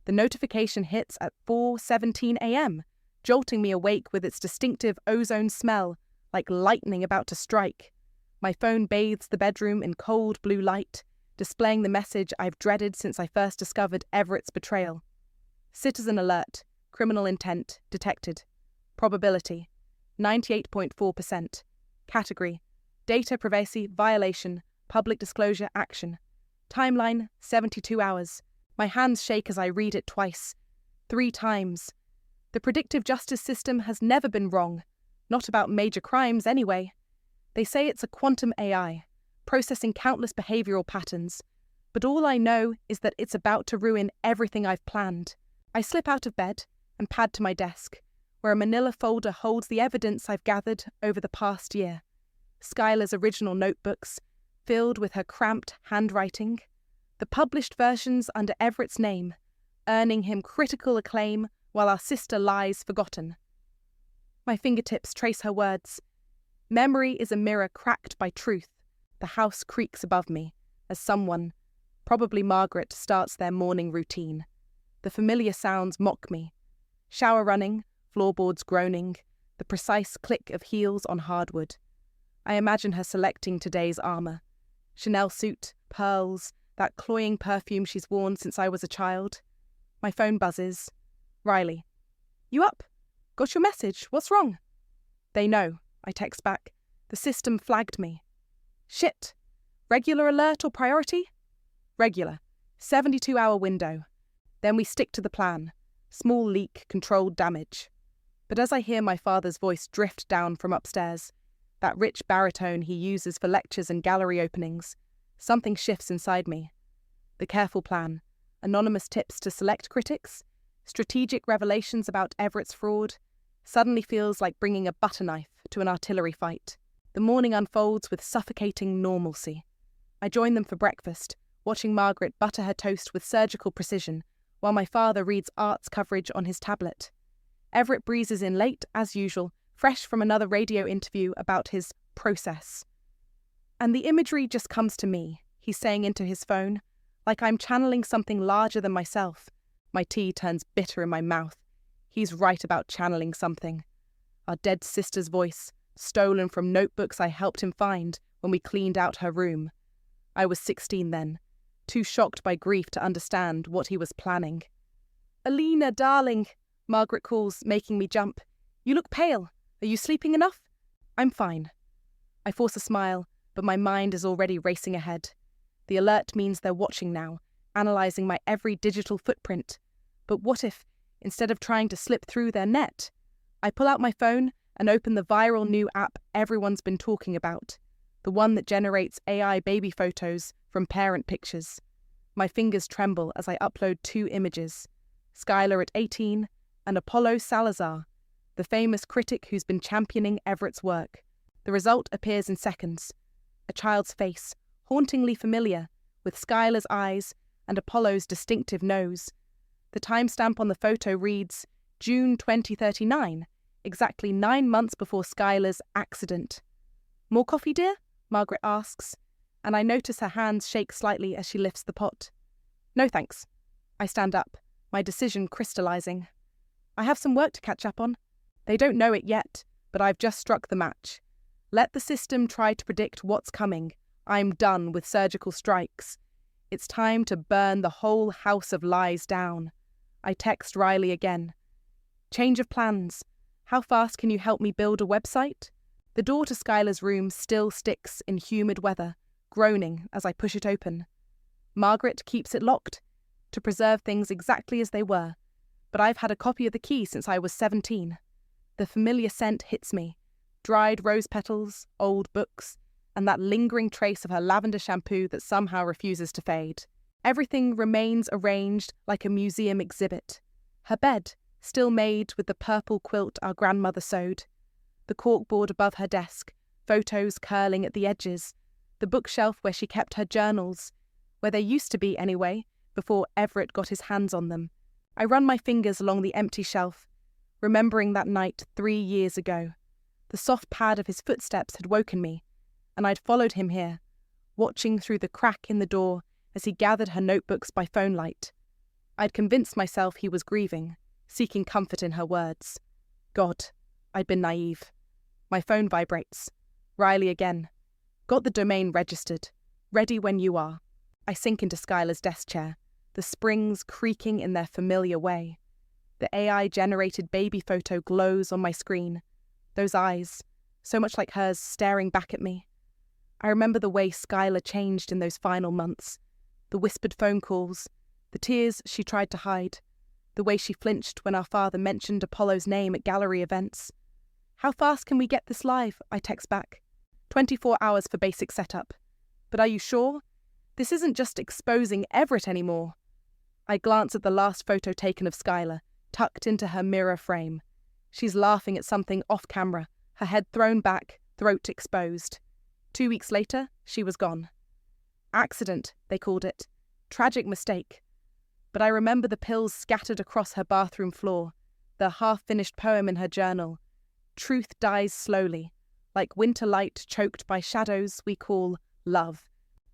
The notification hits at 4:17 a.m., jolting me awake with its distinctive ozone smell, like lightning about to strike. My phone bathes the bedroom in cold blue light, displaying the message I've dreaded since I first discovered Everett's betrayal. Citizen alert. Criminal intent detected. Probability 98.4%. Category: data privacy violation, public disclosure action. Timeline: 72 hours. My hands shake as I read it twice. 3 times. The predictive justice system has never been wrong. Not about major crimes, anyway. They say it's a quantum AI, processing countless behavioral patterns. But all I know is that it's about to ruin everything I've planned. I slip out of bed and pad to my desk, where a manila folder holds the evidence I've gathered over the past year. Skylar's original notebooks, filled with her cramped handwriting. The published versions under Everett's name, earning him critical acclaim while our sister lies forgotten. My fingertips trace her words. Memory is a mirror cracked by truth. The house creaks above me as someone, probably Margaret, starts their morning routine. The familiar sounds mock me. Shower running, floorboards groaning, the precise click of heels on hardwood. I imagine her selecting today's armour. Chanel suit, pearls, that cloying perfume she's worn since I was a child. My phone buzzes. Riley. You up? Got your message? What's wrong? They know, I text back. The system flagged me. Shit. Regular alert or priority? Regular. 72-hour window. Then we stick to the plan. Small leak, controlled damage. But as I hear my father's voice drift down from upstairs, that rich baritone he uses for lectures and gallery openings, something shifts inside me. The careful plan, anonymous tips to select critics, strategic revelations about Everett's fraud, suddenly feels like bringing a butter knife to an artillery fight. The morning unfolds with suffocating normalcy. I join them for breakfast, watching Margaret butter her toast with surgical precision, while my father reads arts coverage on his tablet. Everett breezes in late, as usual, fresh from another radio interview about his process. And the imagery just comes to me, he's saying into his phone, like I'm channeling something larger than myself. My tea turns bitter in my mouth. He's right about channeling something. Our dead sister's voice, stolen from notebooks I helped him find when we cleaned out her room. I was 16 then, too shocked by grief to understand what he was planning. Alina, darling, Margaret calls, making me jump. You look pale. Are you sleeping enough? I'm fine. I force a smile, but my mind is already racing ahead. The alert means they're watching now, analysing my every digital footprint. But what if, instead of trying to slip through their net, I pull out my phone and open the viral new app everyone's been talking about, the one that generates AI baby photos from parent pictures. My fingers tremble as I upload 2 images, Skylar at 18 and Apollo Salazar, the famous critic who's been championing Everett's work. The result appears in seconds. A child's face, hauntingly familiar, with Skylar's eyes and Apollo's distinctive nose. The timestamp on the photo reads June 2039, exactly 9 months before Skylar's accident. More coffee, dear? Margaret asks, and I notice her hands shake slightly as she lifts the pot. No thanks. I stand up, my decision crystallizing. I have some work to catch up on. They don't know it yet, but I've just struck the match. Let the system try to predict what's coming. I'm done with surgical strikes. It's time to burn the whole house of lies down. I text Riley again. Change of plans. How fast can you help me build a website? The door to Skylar's room still sticks in humid weather, groaning as I push it open. Margaret keeps it locked, to preserve things exactly as they were, but I've had a copy of the key since I was 17. The familiar scent hits me. Dried rose petals, old books, and that lingering trace of her lavender shampoo that somehow refuses to fade. Everything remains arranged like a museum exhibit. Her bed, still made with the purple quilt our grandmother sewed. The corkboard above her desk, photos curling at the edges. The bookshelf where she kept her journals, where they used to be anyway, before Everett got his hands on them. I run my fingers along the empty shelf, remembering that night 3 years ago. The soft pad of his footsteps had woken me, and I'd followed him here, watching through the crack in the door as he gathered her notebooks by phone light. I'd convinced myself he was grieving, seeking comfort in her words. God, I'd been naive. My phone vibrates. Riley again. Got the domain registered. Ready when you are. I sink into Skylar's desk chair, the springs creaking in their familiar way. The AI-generated baby photo glows on my screen. Those eyes, so much like hers, staring back at me. I remember the way Skylar changed in those final months. The whispered phone calls, the tears she tried to hide, the way she flinched when our father mentioned Apollo's name at gallery events. How fast can we get this live? I text back. 24 hours for basic setup. But are you sure? This isn't just exposing Everett anymore. I glance at the last photo taken of Skylar, tucked into her mirror frame. She's laughing at something off camera, her head thrown back, throat exposed. 2 weeks later, she was gone. Accident, they called it. Tragic mistake. But I remember the pills scattered across her bathroom floor, the half-finished poem in her journal. Truth dies slowly, like winter light choked by shadows we call love.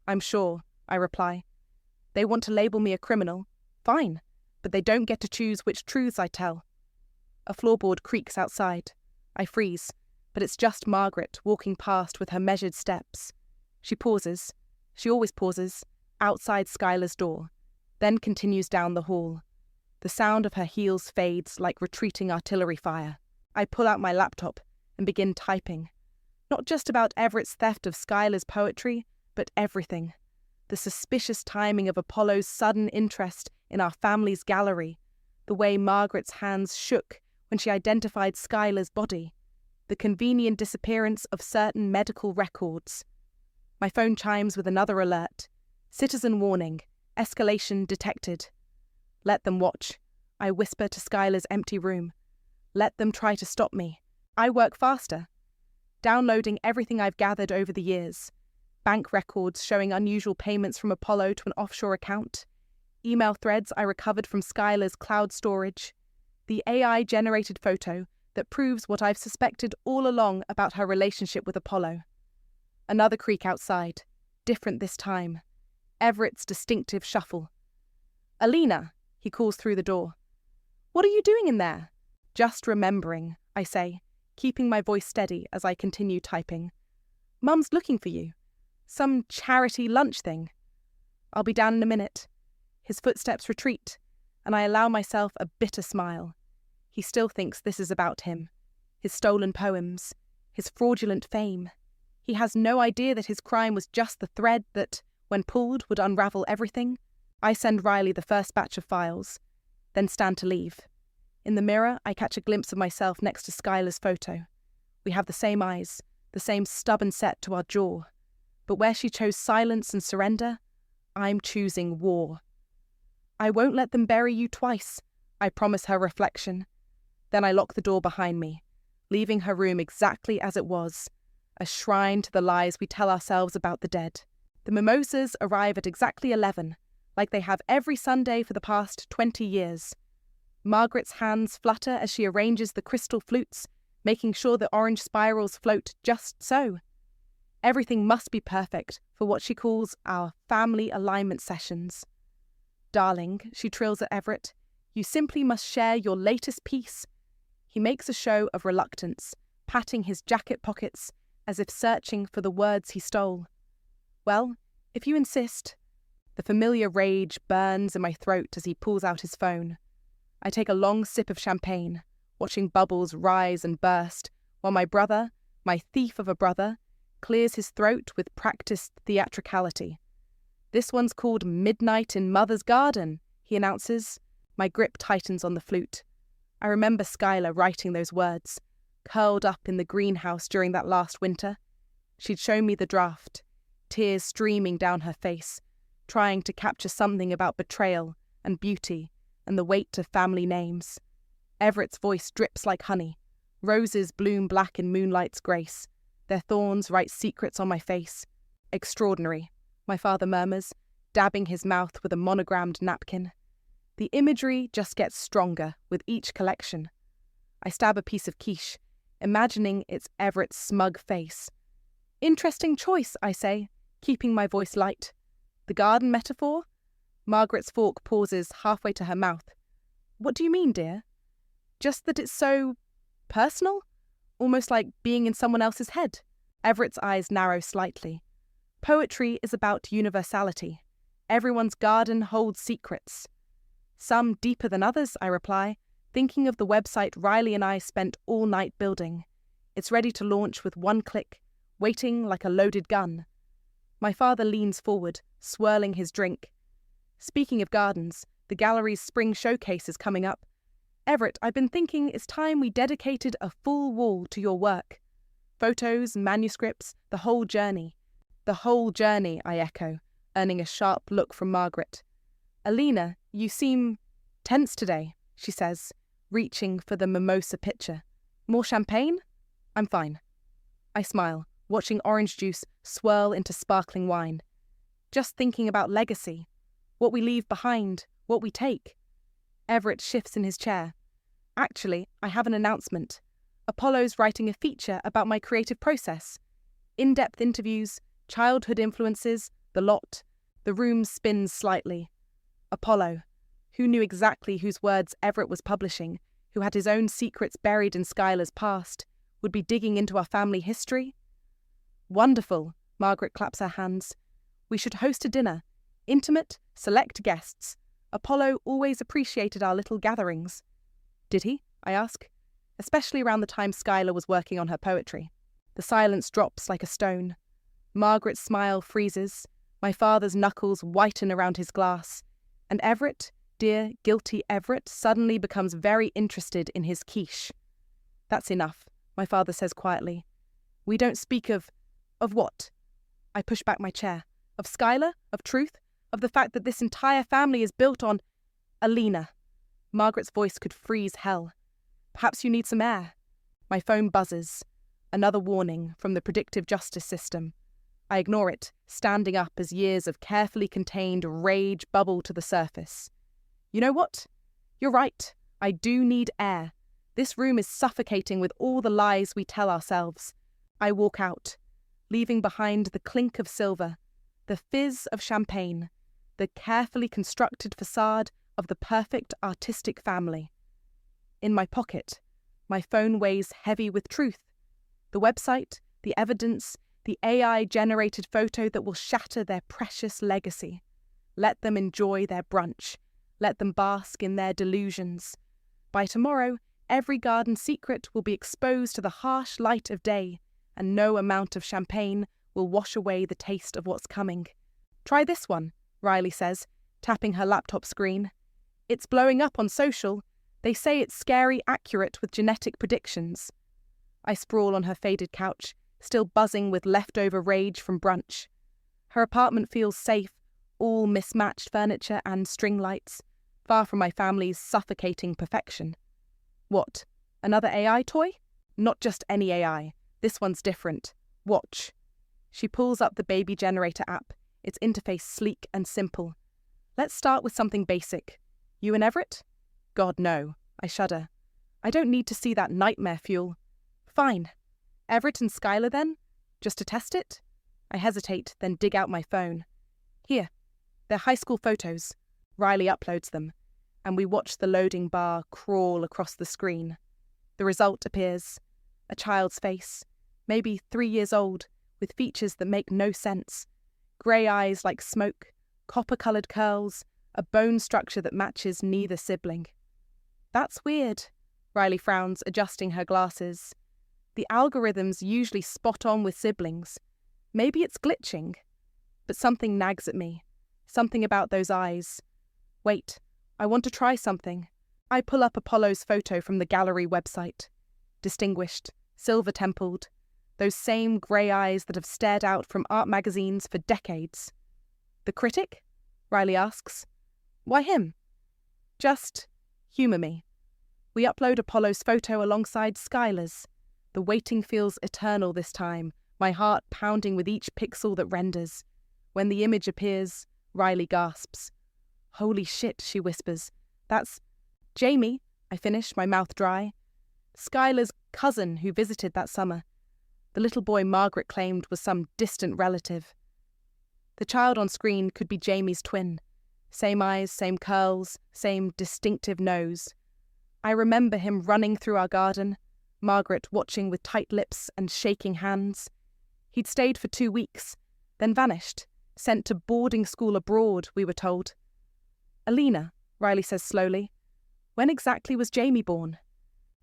I'm sure, I reply. They want to label me a criminal. Fine, but they don't get to choose which truths I tell. A floorboard creaks outside. I freeze, but it's just Margaret walking past with her measured steps. She pauses. She always pauses, outside Skylar's door, then continues down the hall. The sound of her heels fades like retreating artillery fire. I pull out my laptop and begin typing. Not just about Everett's theft of Skylar's poetry, but everything. The suspicious timing of Apollo's sudden interest in our family's gallery, the way Margaret's hands shook when she identified Skylar's body, the convenient disappearance of certain medical records. My phone chimes with another alert. Citizen warning. Escalation detected. Let them watch. I whisper to Skylar's empty room. Let them try to stop me. I work faster. Downloading everything I've gathered over the years. Bank records showing unusual payments from Apollo to an offshore account. Email threads I recovered from Skylar's cloud storage. The AI-generated photo that proves what I've suspected all along about her relationship with Apollo. Another creak outside. Different this time. Everett's distinctive shuffle. Alina, he calls through the door. What are you doing in there? Just remembering, I say, keeping my voice steady as I continue typing. Mum's looking for you. Some charity lunch thing. I'll be down in a minute. His footsteps retreat, and I allow myself a bitter smile. He still thinks this is about him. His stolen poems. His fraudulent fame. He has no idea that his crime was just the thread that, when pulled, would unravel everything. I send Riley the first batch of files, then stand to leave. In the mirror, I catch a glimpse of myself next to Skylar's photo. We have the same eyes, the same stubborn set to our jaw. But where she chose silence and surrender, I'm choosing war. I won't let them bury you twice, I promise her reflection. Then I lock the door behind me, leaving her room exactly as it was, a shrine to the lies we tell ourselves about the dead. The mimosas arrive at exactly 11, like they have every Sunday for the past 20 years. Margaret's hands flutter as she arranges the crystal flutes, making sure the orange spirals float just so. Everything must be perfect for what she calls our family alignment sessions. Darling, she trills at Everett, you simply must share your latest piece. He makes a show of reluctance, patting his jacket pockets as if searching for the words he stole. Well, if you insist. The familiar rage burns in my throat as he pulls out his phone. I take a long sip of champagne, watching bubbles rise and burst, while my brother, my thief of a brother, clears his throat with practiced theatricality. This one's called Midnight in Mother's Garden, he announces. My grip tightens on the flute. I remember Skylar writing those words, curled up in the greenhouse during that last winter. She'd shown me the draft, tears streaming down her face, trying to capture something about betrayal and beauty and the weight of family names. Everett's voice drips like honey. Roses bloom black in moonlight's grace. Their thorns write secrets on my face. Extraordinary, my father murmurs, dabbing his mouth with a monogrammed napkin. The imagery just gets stronger with each collection. I stab a piece of quiche, imagining it's Everett's smug face. Interesting choice, I say, keeping my voice light. The garden metaphor? Margaret's fork pauses halfway to her mouth. What do you mean, dear? Just that it's so personal? Almost like being in someone else's head. Everett's eyes narrow slightly. Poetry is about universality. Everyone's garden holds secrets. Some deeper than others, I reply, thinking of the website Riley and I spent all night building. It's ready to launch with one click, waiting like a loaded gun. My father leans forward, swirling his drink. Speaking of gardens, the gallery's spring showcase is coming up. Everett, I've been thinking it's time we dedicated a full wall to your work. Photos, manuscripts, the whole journey. The whole journey, I echo, earning a sharp look from Margaret. Alina, you seem tense today, she says, reaching for the mimosa pitcher. More champagne? I'm fine. I smile, watching orange juice swirl into sparkling wine. Just thinking about legacy. What we leave behind, what we take. Everett shifts in his chair. Actually, I have an announcement. Apollo's writing a feature about my creative process. In-depth interviews, childhood influences, the lot. The room spins slightly. Apollo, who knew exactly whose words Everett was publishing, who had his own secrets buried in Schuyler's past, would be digging into our family history? Wonderful, Margaret claps her hands. We should host a dinner. Intimate, select guests. Apollo always appreciated our little gatherings. Did he? I ask, especially around the time Schuyler was working on her poetry. The silence drops like a stone. Margaret's smile freezes. My father's knuckles whiten around his glass. And Everett, dear, guilty Everett, suddenly becomes very interested in his quiche. That's enough, my father says quietly. We don't speak of what? I push back my chair. Of Schuyler? Of truth? Of the fact that this entire family is built on Alina. Margaret's voice could freeze hell. Perhaps you need some air. My phone buzzes. Another warning from the predictive justice system. I ignore it, standing up as years of carefully contained rage bubble to the surface. You know what? You're right. I do need air. This room is suffocating with all the lies we tell ourselves. I walk out, leaving behind the clink of silver, the fizz of champagne, the carefully constructed facade of the perfect artistic family. In my pocket, my phone weighs heavy with truth. The website, the evidence, the AI-generated photo that will shatter their precious legacy. Let them enjoy their brunch. Let them bask in their delusions. By tomorrow, every garden secret will be exposed to the harsh light of day, and no amount of champagne will wash away the taste of what's coming. Try this one, Riley says, tapping her laptop screen. It's blowing up on social. They say it's scary accurate with genetic predictions. I sprawl on her faded couch, still buzzing with leftover rage from brunch. Her apartment feels safe, all mismatched furniture and string lights, far from my family's suffocating perfection. What? Another AI toy? Not just any AI. This one's different. Watch. She pulls up the baby generator app, its interface sleek and simple. Let's start with something basic. You and Everett? God, no. I shudder. I don't need to see that nightmare fuel. Fine. Everett and Schuyler then? Just to test it? I hesitate, then dig out my phone. Here. They're high school photos. Riley uploads them, and we watch the loading bar crawl across the screen. The result appears. A child's face, maybe 3 years old, with features that make no sense. Grey eyes like smoke, copper-coloured curls, a bone structure that matches neither sibling. That's weird, Riley frowns, adjusting her glasses. The algorithm's usually spot on with siblings. Maybe it's glitching. But something nags at me. Something about those eyes. Wait, I want to try something. I pull up Apollo's photo from the gallery website. Distinguished, silver-templed. Those same grey eyes that have stared out from art magazines for decades. The critic? Riley asks. Why him? Just humour me. We upload Apollo's photo alongside Schuyler's. The waiting feels eternal this time, my heart pounding with each pixel that renders. When the image appears, Riley gasps. Holy shit, she whispers. That's Jamie, I finish, my mouth dry. Schuyler's cousin who visited that summer. The little boy Margaret claimed was some distant relative. The child on screen could be Jamie's twin. Same eyes, same curls, same distinctive nose. I remember him running through our garden, Margaret watching with tight lips and shaking hands. He'd stayed for 2 weeks, then vanished, sent to boarding school abroad, we were told. Alina, Riley says slowly, when exactly was Jamie born?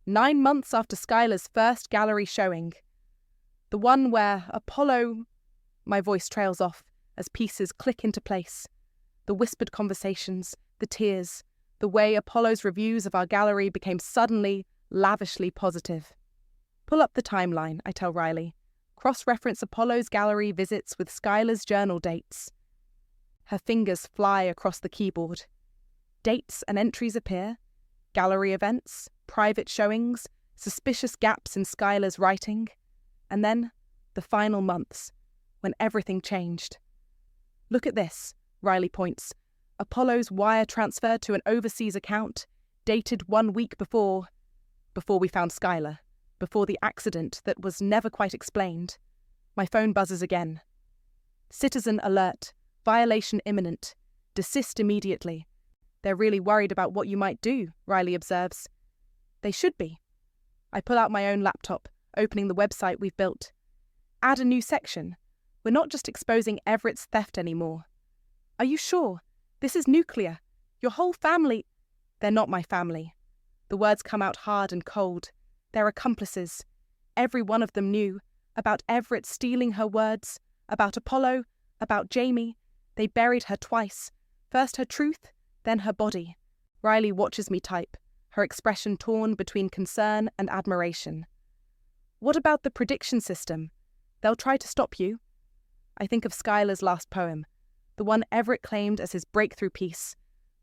9 months after Skylar's first gallery showing. The one where Apollo... My voice trails off as pieces click into place. The whispered conversations, the tears, the way Apollo's reviews of our gallery became suddenly, lavishly positive. Pull up the timeline, I tell Riley. Cross-reference Apollo's gallery visits with Skylar's journal dates. Her fingers fly across the keyboard. Dates and entries appear. Gallery events, private showings, suspicious gaps in Skylar's writing. And then, the final months, when everything changed. Look at this, Riley points. Apollo's wire transfer to an overseas account, dated 1 week before we found Skylar, before the accident that was never quite explained. My phone buzzes again. Citizen alert, violation imminent, desist immediately. They're really worried about what you might do, Riley observes. They should be. I pull out my own laptop, opening the website we've built. Add a new section. We're not just exposing Everett's theft anymore. Are you sure? This is nuclear. Your whole family... They're not my family. The words come out hard and cold. They're accomplices. Every one of them knew. About Everett stealing her words. About Apollo. About Jamie. They buried her twice. First her truth, then her body. Riley watches me type, her expression torn between concern and admiration. What about the prediction system? They'll try to stop you. I think of Skylar's last poem, the one Everett claimed as his breakthrough piece.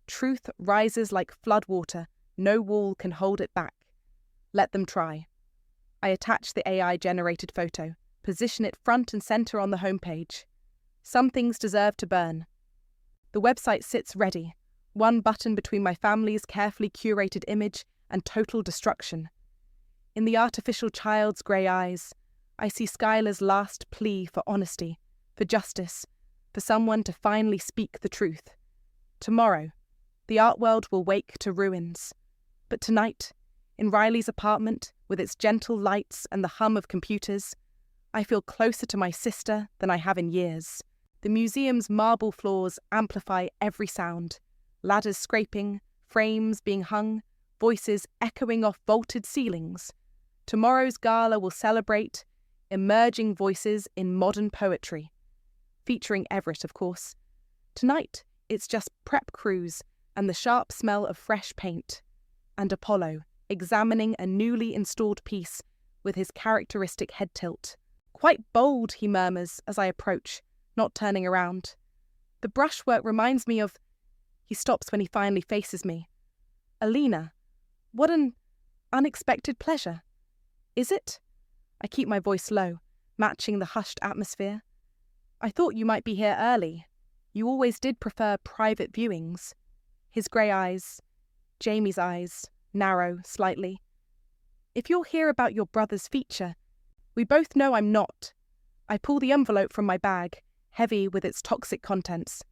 Truth rises like floodwater, no wall can hold it back. Let them try. I attach the AI-generated photo, position it front and center on the homepage. Some things deserve to burn. The website sits ready, one button between my family's carefully curated image and total destruction. In the artificial child's grey eyes, I see Skylar's last plea for honesty, for justice, for someone to finally speak the truth. Tomorrow, the art world will wake to ruins. But tonight, in Riley's apartment, with its gentle lights and the hum of computers, I feel closer to my sister than I have in years. The museum's marble floors amplify every sound. Ladders scraping, frames being hung, voices echoing off vaulted ceilings. Tomorrow's gala will celebrate emerging voices in modern poetry. Featuring Everett, of course. Tonight, it's just prep crews and the sharp smell of fresh paint. And Apollo, examining a newly installed piece with his characteristic head tilt. Quite bold, he murmurs as I approach, not turning around. The brushwork reminds me of... He stops when he finally faces me. Alina, what an unexpected pleasure. Is it? I keep my voice low, matching the hushed atmosphere. I thought you might be here early. You always did prefer private viewings. His grey eyes, Jamie's eyes, narrow slightly. If you're here about your brother's feature, we both know I'm not. I pull the envelope from my bag, heavy with its toxic contents.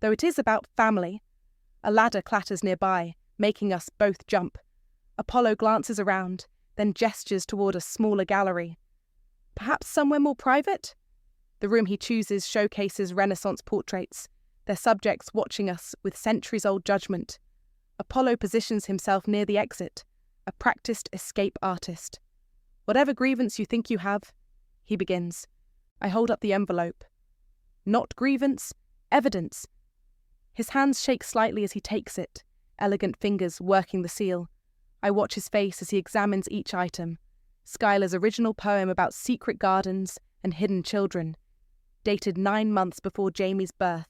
Though it is about family. A ladder clatters nearby, making us both jump. Apollo glances around, then gestures toward a smaller gallery. Perhaps somewhere more private? The room he chooses showcases Renaissance portraits, their subjects watching us with centuries-old judgment. Apollo positions himself near the exit, a practiced escape artist. Whatever grievance you think you have, he begins. I hold up the envelope. Not grievance, evidence. His hands shake slightly as he takes it, elegant fingers working the seal. I watch his face as he examines each item. Skylar's original poem about secret gardens and hidden children, dated 9 months before Jamie's birth.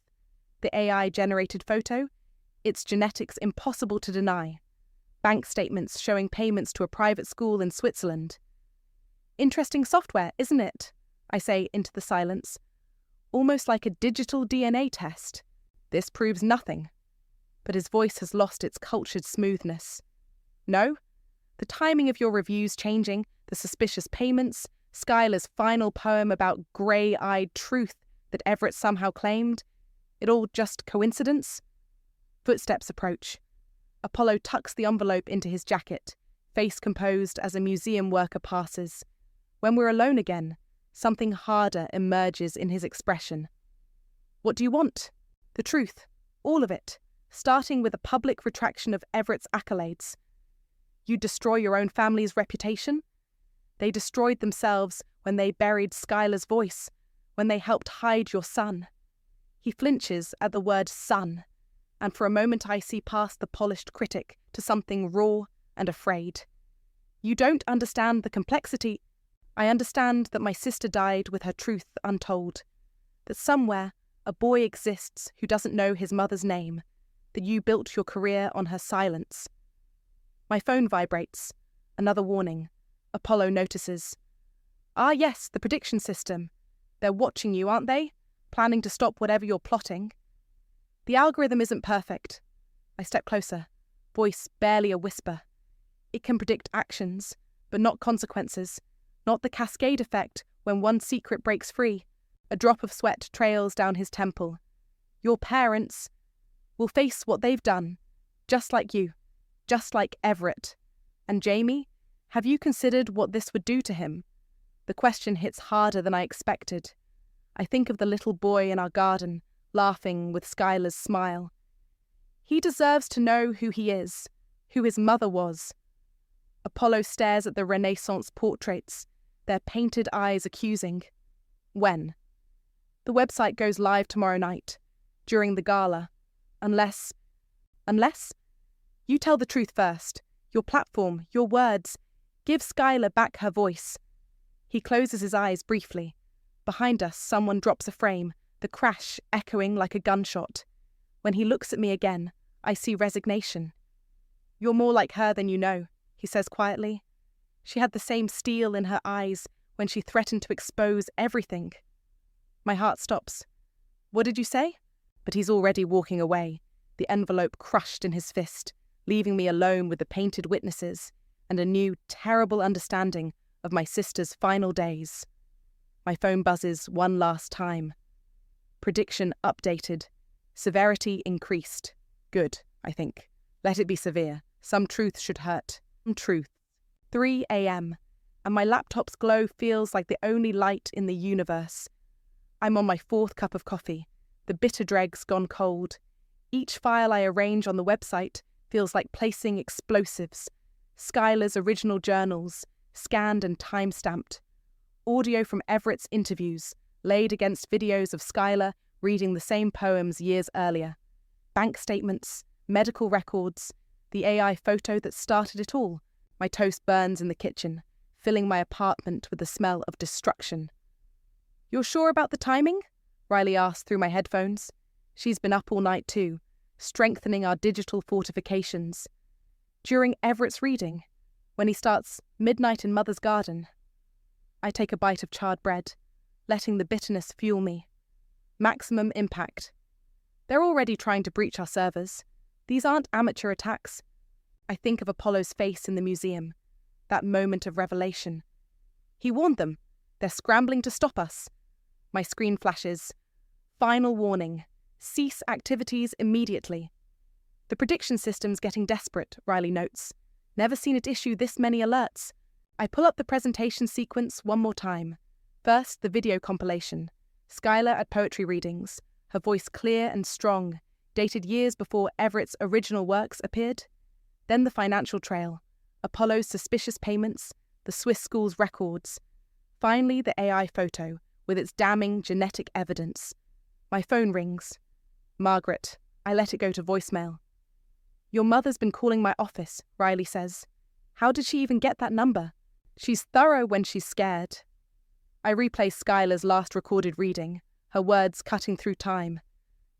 The AI-generated photo? Its genetics impossible to deny. Bank statements showing payments to a private school in Switzerland. Interesting software, isn't it? I say into the silence. Almost like a digital DNA test. This proves nothing. But his voice has lost its cultured smoothness. No? The timing of your reviews changing, the suspicious payments, Skylar's final poem about grey-eyed truth that Everett somehow claimed, it all just coincidence? Footsteps approach. Apollo tucks the envelope into his jacket, face composed as a museum worker passes. When we're alone again, something harder emerges in his expression. What do you want? The truth. All of it. Starting with a public retraction of Everett's accolades. You destroy your own family's reputation? They destroyed themselves when they buried Skylar's voice, when they helped hide your son. He flinches at the word son, and for a moment I see past the polished critic to something raw and afraid. You don't understand the complexity. I understand that my sister died with her truth untold, that somewhere a boy exists who doesn't know his mother's name, that you built your career on her silence. My phone vibrates. Another warning. Apollo notices. Ah yes, the prediction system. They're watching you, aren't they? Planning to stop whatever you're plotting. The algorithm isn't perfect. I step closer, voice barely a whisper. It can predict actions, but not consequences, not the cascade effect when one secret breaks free. A drop of sweat trails down his temple. Your parents will face what they've done, just like you, just like Everett. And Jamie, have you considered what this would do to him? The question hits harder than I expected. I think of the little boy in our garden, laughing with Skylar's smile. He deserves to know who he is, who his mother was. Apollo stares at the Renaissance portraits, their painted eyes accusing. When? The website goes live tomorrow night, during the gala. Unless? You tell the truth first. Your platform, your words. Give Skylar back her voice. He closes his eyes briefly. Behind us, someone drops a frame, the crash echoing like a gunshot. When he looks at me again, I see resignation. You're more like her than you know, he says quietly. She had the same steel in her eyes when she threatened to expose everything. My heart stops. What did you say? But he's already walking away, the envelope crushed in his fist, leaving me alone with the painted witnesses and a new, terrible understanding of my sister's final days. My phone buzzes one last time. Prediction updated. Severity increased. Good, I think. Let it be severe. Some truth should hurt. Truth. 3 a.m. and my laptop's glow feels like the only light in the universe. I'm on my 4th cup of coffee, the bitter dregs gone cold. Each file I arrange on the website feels like placing explosives. Skylar's original journals, scanned and time-stamped. Audio from Everett's interviews, laid against videos of Skylar reading the same poems years earlier. Bank statements, medical records, the AI photo that started it all. My toast burns in the kitchen, filling my apartment with the smell of destruction. You're sure about the timing? Riley asked through my headphones. She's been up all night too, strengthening our digital fortifications. During Everett's reading, when he starts Midnight in Mother's Garden. I take a bite of charred bread, letting the bitterness fuel me. Maximum impact. They're already trying to breach our servers. These aren't amateur attacks. I think of Apollo's face in the museum, that moment of revelation. He warned them. They're scrambling to stop us. My screen flashes. Final warning. Cease activities immediately. The prediction system's getting desperate, Riley notes. Never seen it issue this many alerts. I pull up the presentation sequence one more time. First, the video compilation. Skylar at poetry readings, her voice clear and strong, dated years before Everett's original works appeared. Then the financial trail, Apollo's suspicious payments, the Swiss school's records. Finally, the AI photo, with its damning genetic evidence. My phone rings. Margaret. I let it go to voicemail. Your mother's been calling my office, Riley says. How did she even get that number? She's thorough when she's scared. I replay Skylar's last recorded reading, her words cutting through time.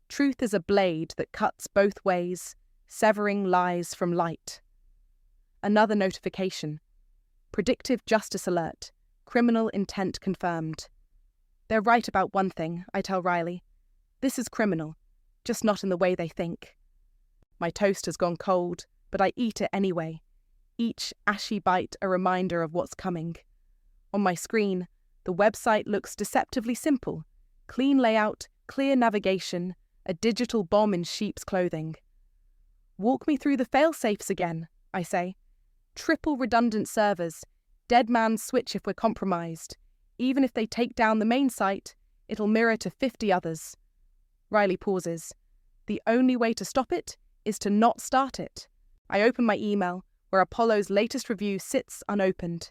Truth is a blade that cuts both ways, severing lies from light. Another notification. Predictive justice alert. Criminal intent confirmed. They're right about one thing, I tell Riley. This is criminal, just not in the way they think. My toast has gone cold, but I eat it anyway. Each ashy bite a reminder of what's coming. On my screen, the website looks deceptively simple. Clean layout, clear navigation, a digital bomb in sheep's clothing. Walk me through the fail-safes again, I say. Triple redundant servers, dead man's switch if we're compromised. Even if they take down the main site, it'll mirror to 50 others. Riley pauses. The only way to stop it is to not start it. I open my email, where Apollo's latest review sits unopened.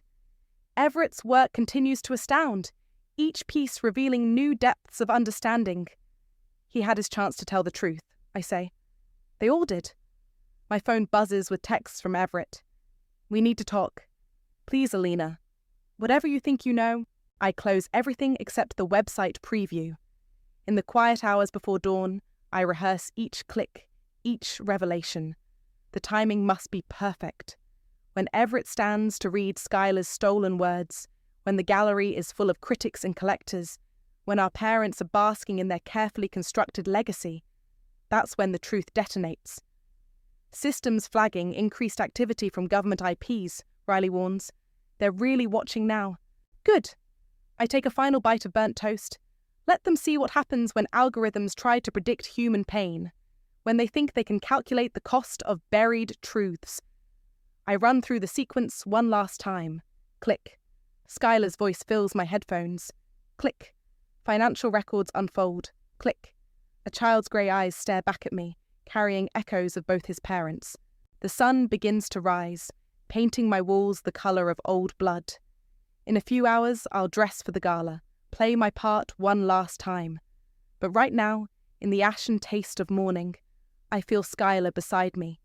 Everett's work continues to astound, each piece revealing new depths of understanding. He had his chance to tell the truth, I say. They all did. My phone buzzes with texts from Everett. We need to talk. Please, Alina. Whatever you think you know, I close everything except the website preview. In the quiet hours before dawn, I rehearse each click, each revelation. The timing must be perfect. When Everett stands to read Skylar's stolen words, when the gallery is full of critics and collectors, when our parents are basking in their carefully constructed legacy, that's when the truth detonates. Systems flagging increased activity from government IPs, Riley warns. They're really watching now. Good. I take a final bite of burnt toast. Let them see what happens when algorithms try to predict human pain, when they think they can calculate the cost of buried truths. I run through the sequence one last time. Click. Skylar's voice fills my headphones. Click. Financial records unfold. Click. A child's grey eyes stare back at me, carrying echoes of both his parents. The sun begins to rise, painting my walls the colour of old blood. In a few hours, I'll dress for the gala, play my part one last time. But right now, in the ashen taste of morning, I feel Skylar beside me,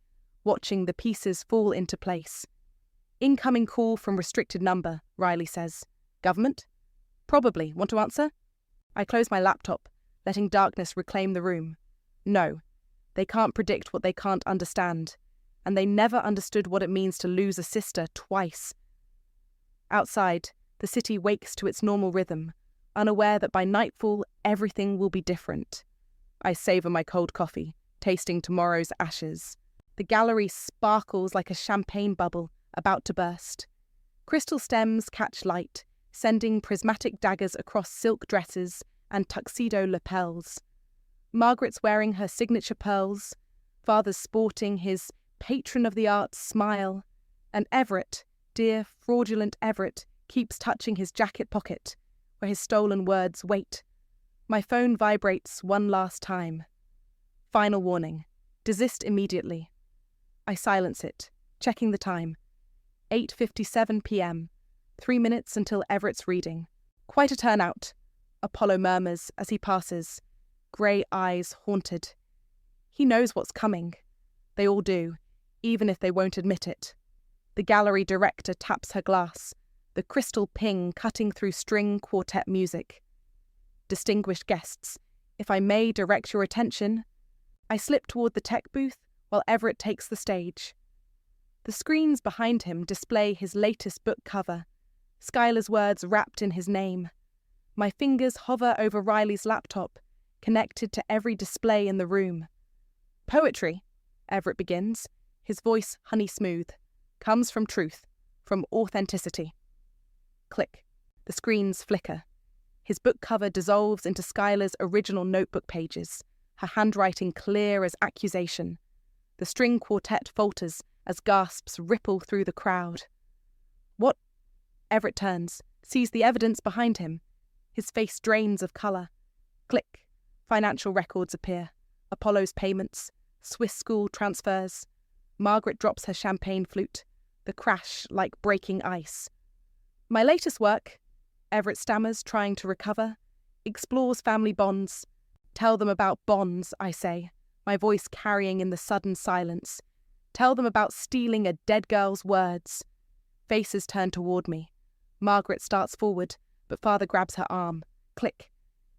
watching the pieces fall into place. Incoming call from restricted number, Riley says. Government? Probably. Want to answer? I close my laptop, letting darkness reclaim the room. No, they can't predict what they can't understand, and they never understood what it means to lose a sister twice. Outside, the city wakes to its normal rhythm, unaware that by nightfall everything will be different. I savour my cold coffee, tasting tomorrow's ashes. The gallery sparkles like a champagne bubble about to burst. Crystal stems catch light, sending prismatic daggers across silk dresses and tuxedo lapels. Margaret's wearing her signature pearls, Father's sporting his patron of the arts smile, and Everett, dear fraudulent Everett, keeps touching his jacket pocket, where his stolen words wait. My phone vibrates one last time. Final warning. Desist immediately. I silence it, checking the time. 8:57 p.m. 3 minutes until Everett's reading. Quite a turnout, Apollo murmurs as he passes, grey eyes haunted. He knows what's coming. They all do, even if they won't admit it. The gallery director taps her glass, the crystal ping cutting through string quartet music. Distinguished guests, if I may direct your attention. I slip toward the tech booth while Everett takes the stage. The screens behind him display his latest book cover, Skylar's words wrapped in his name. My fingers hover over Riley's laptop, connected to every display in the room. Poetry, Everett begins, his voice honey smooth, comes from truth, from authenticity. Click. The screens flicker. His book cover dissolves into Skylar's original notebook pages, her handwriting clear as accusation. The string quartet falters as gasps ripple through the crowd. What? Everett turns, sees the evidence behind him. His face drains of colour. Click. Financial records appear. Apollo's payments, Swiss school transfers. Margaret drops her champagne flute, the crash like breaking ice. My latest work, Everett stammers, trying to recover, explores family bonds. Tell them about bonds, I say, my voice carrying in the sudden silence. Tell them about stealing a dead girl's words. Faces turn toward me. Margaret starts forward, but Father grabs her arm. Click.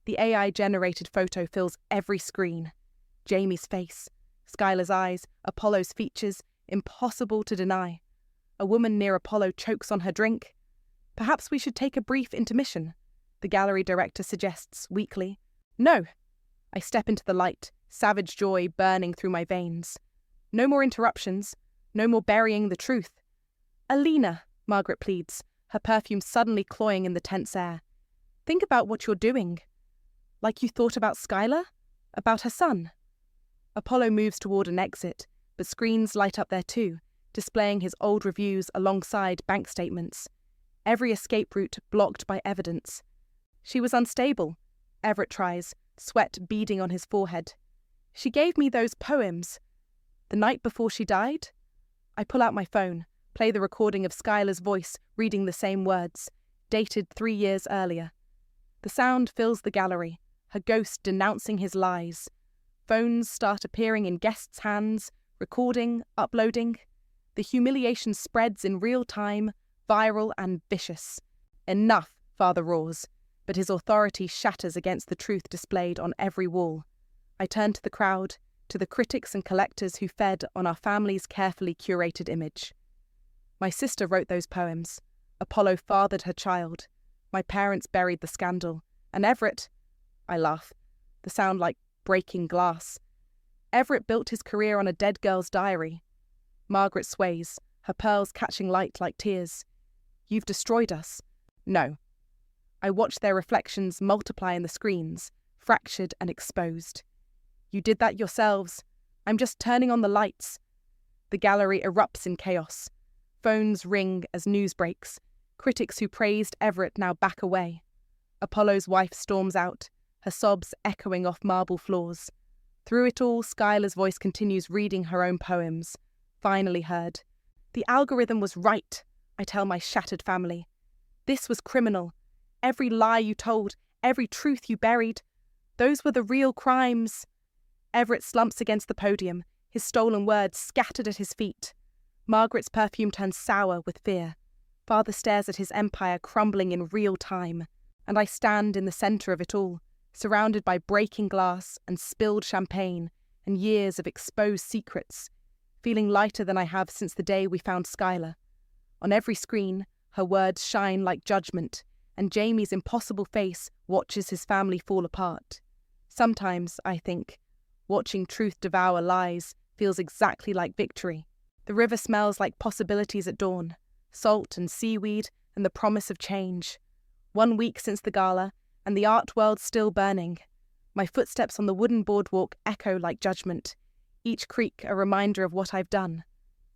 The AI-generated photo fills every screen. Jamie's face, Skylar's eyes, Apollo's features, impossible to deny. A woman near Apollo chokes on her drink. Perhaps we should take a brief intermission, the gallery director suggests weakly. No. I step into the light, savage joy burning through my veins. No more interruptions, no more burying the truth. Alina, Margaret pleads, her perfume suddenly cloying in the tense air. Think about what you're doing. Like you thought about Skylar? About her son? Apollo moves toward an exit, but screens light up there too, displaying his old reviews alongside bank statements. Every escape route blocked by evidence. She was unstable, Everett tries, sweat beading on his forehead. She gave me those poems. The night before she died? I pull out my phone, play the recording of Skylar's voice reading the same words, dated 3 years earlier. The sound fills the gallery, her ghost denouncing his lies. Phones start appearing in guests' hands, recording, uploading. The humiliation spreads in real time, viral and vicious. Enough, Father roars, but his authority shatters against the truth displayed on every wall. I turn to the crowd, to the critics and collectors who fed on our family's carefully curated image. My sister wrote those poems. Apollo fathered her child. My parents buried the scandal. And Everett... I laugh. The sound like breaking glass. Everett built his career on a dead girl's diary. Margaret sways, her pearls catching light like tears. You've destroyed us. No. I watch their reflections multiply in the screens, fractured and exposed. You did that yourselves. I'm just turning on the lights. The gallery erupts in chaos. Phones ring as news breaks. Critics who praised Everett now back away. Apollo's wife storms out, her sobs echoing off marble floors. Through it all, Skylar's voice continues reading her own poems. Finally heard. The algorithm was right, I tell my shattered family. This was criminal. Every lie you told, every truth you buried, those were the real crimes. Everett slumps against the podium, his stolen words scattered at his feet. Margaret's perfume turns sour with fear. Father stares at his empire crumbling in real time, and I stand in the centre of it all, surrounded by breaking glass and spilled champagne and years of exposed secrets, feeling lighter than I have since the day we found Skylar. On every screen, her words shine like judgment, and Jamie's impossible face watches his family fall apart. Sometimes, I think, watching truth devour lies feels exactly like victory. The river smells like possibilities at dawn, salt and seaweed and the promise of change. 1 week since the gala, and the art world still burning. My footsteps on the wooden boardwalk echo like judgment, each creak a reminder of what I've done.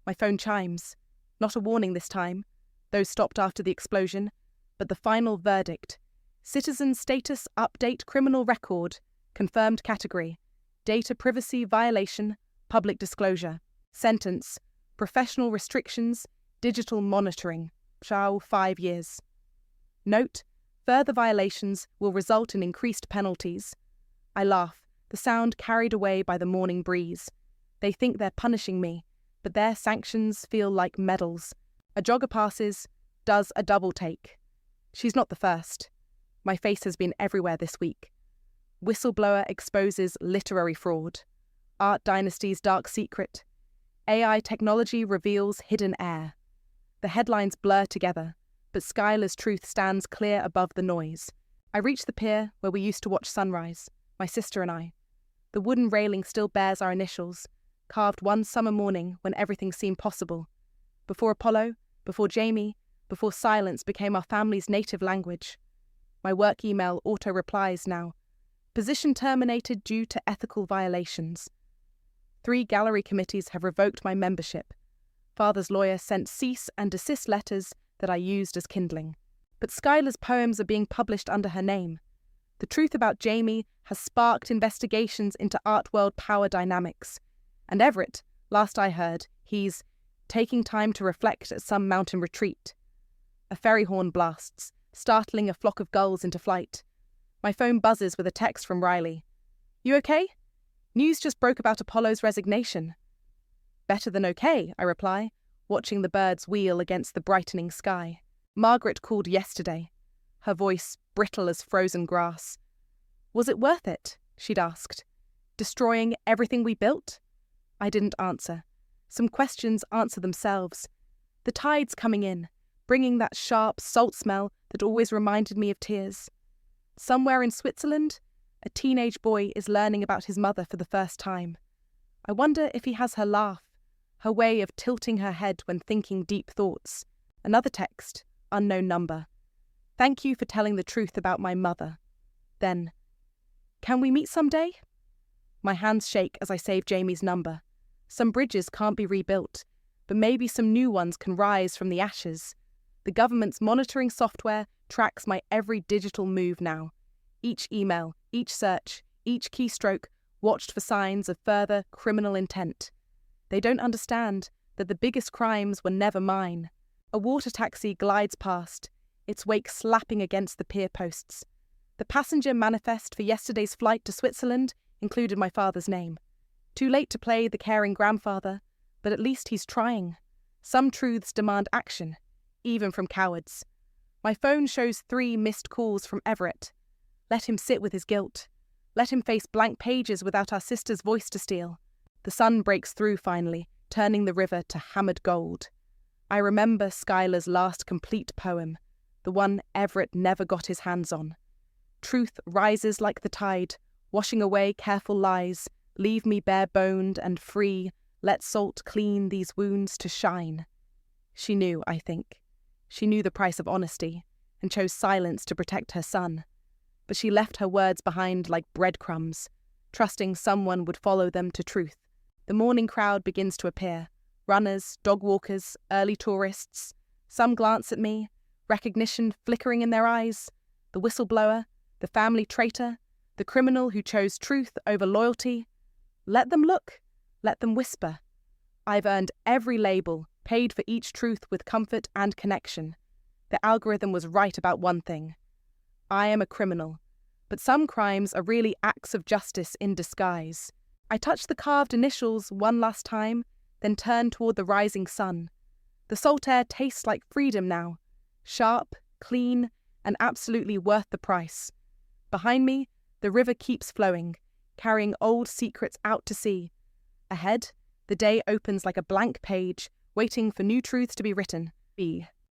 My phone chimes. Not a warning this time, those stopped after the explosion, but the final verdict. Citizen status update criminal record, confirmed category, data privacy violation, public disclosure. Sentence, professional restrictions, digital monitoring, shall 5 years. Note, further violations will result in increased penalties. I laugh, the sound carried away by the morning breeze. They think they're punishing me, but their sanctions feel like medals. A jogger passes, does a double take. She's not the first. My face has been everywhere this week. Whistleblower exposes literary fraud. Art Dynasty's dark secret. AI technology reveals hidden heir. The headlines blur together, but Skylar's truth stands clear above the noise. I reach the pier where we used to watch sunrise, my sister and I. The wooden railing still bears our initials, carved one summer morning when everything seemed possible. Before Apollo, before Jamie, before silence became our family's native language. My work email auto-replies now. Position terminated due to ethical violations. 3 gallery committees have revoked my membership. Father's lawyer sent cease and desist letters that I used as kindling. But Skylar's poems are being published under her name. The truth about Jamie has sparked investigations into art world power dynamics. And Everett, last I heard, he's taking time to reflect at some mountain retreat. A ferry horn blasts, startling a flock of gulls into flight. My phone buzzes with a text from Riley. You okay? News just broke about Apollo's resignation. Better than okay, I reply, watching the birds wheel against the brightening sky. Margaret called yesterday, her voice brittle as frozen grass. Was it worth it? She'd asked. Destroying everything we built? I didn't answer. Some questions answer themselves. The tide's coming in, bringing that sharp salt smell that always reminded me of tears. Somewhere in Switzerland, a teenage boy is learning about his mother for the first time. I wonder if he has her laugh, her way of tilting her head when thinking deep thoughts. Another text, unknown number. Thank you for telling the truth about my mother. Then, can we meet someday? My hands shake as I save Jamie's number. Some bridges can't be rebuilt, but maybe some new ones can rise from the ashes. The government's monitoring software tracks my every digital move now. Each email, each search, each keystroke watched for signs of further criminal intent. They don't understand that the biggest crimes were never mine. A water taxi glides past, its wake slapping against the pier posts. The passenger manifest for yesterday's flight to Switzerland included my father's name. Too late to play the caring grandfather, but at least he's trying. Some truths demand action, even from cowards. My phone shows 3 missed calls from Everett. Let him sit with his guilt. Let him face blank pages without our sister's voice to steal. The sun breaks through finally, turning the river to hammered gold. I remember Schuyler's last complete poem, the one Everett never got his hands on. Truth rises like the tide, washing away careful lies. Leave me bare-boned and free. Let salt clean these wounds to shine. She knew, I think. She knew the price of honesty, and chose silence to protect her son. But she left her words behind like breadcrumbs, trusting someone would follow them to truth. The morning crowd begins to appear. Runners, dog walkers, early tourists. Some glance at me, recognition flickering in their eyes. The whistleblower, the family traitor, the criminal who chose truth over loyalty. Let them look, let them whisper. I've earned every label, paid for each truth with comfort and connection. The algorithm was right about one thing. I am a criminal, but some crimes are really acts of justice in disguise. I touched the carved initials one last time, then turned toward the rising sun. The salt air tastes like freedom now, sharp, clean, and absolutely worth the price. Behind me, the river keeps flowing, carrying old secrets out to sea. Ahead, the day opens like a blank page, waiting for new truths to be written.